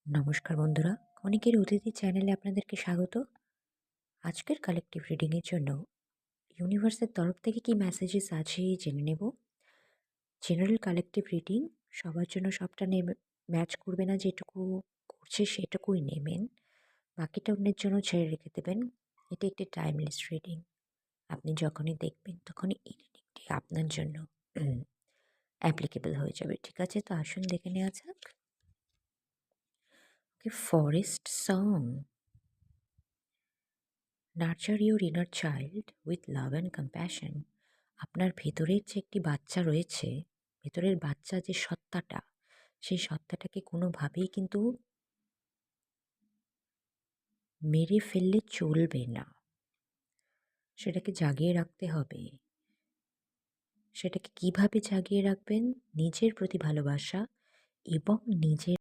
নমস্কার বন্ধুরা, ক্ষণিকের অতিথি চ্যানেলে আপনাদেরকে স্বাগত। আজকের কালেকটিভ রিডিংয়ের জন্য ইউনিভার্সের তরফ থেকে কি মেসেজেস আছে জেনে নেব। জেনারেল কালেকটিভ রিডিং, সবার জন্য সবটা ম্যাচ করবে না, যেটুকু করছে সেটুকুই নেবেন, বাকিটা অন্যের জন্য ছেড়ে রেখে দেবেন। এটা একটি টাইমলেস রিডিং। আপনি যখনই দেখবেন তখনই এই রিডিংটি আপনার জন্য অ্যাপ্লিকেবল হয়ে যাবে। ঠিক আছে, তো আসুন দেখে নেওয়া যাক। Okay, forest song. Nurture your inner child with love and compassion. আপনার ভেতরের যে একটি বাচ্চা রয়েছে, ভেতরের বাচ্চা যে সত্তাটা, সেই সত্তাটাকে কোনোভাবেই কিন্তু মেরে ফেললে চলবে না। সেটাকে জাগিয়ে রাখতে হবে। সেটাকে কিভাবে জাগিয়ে রাখবেন? নিজের প্রতি ভালোবাসা এবং নিজের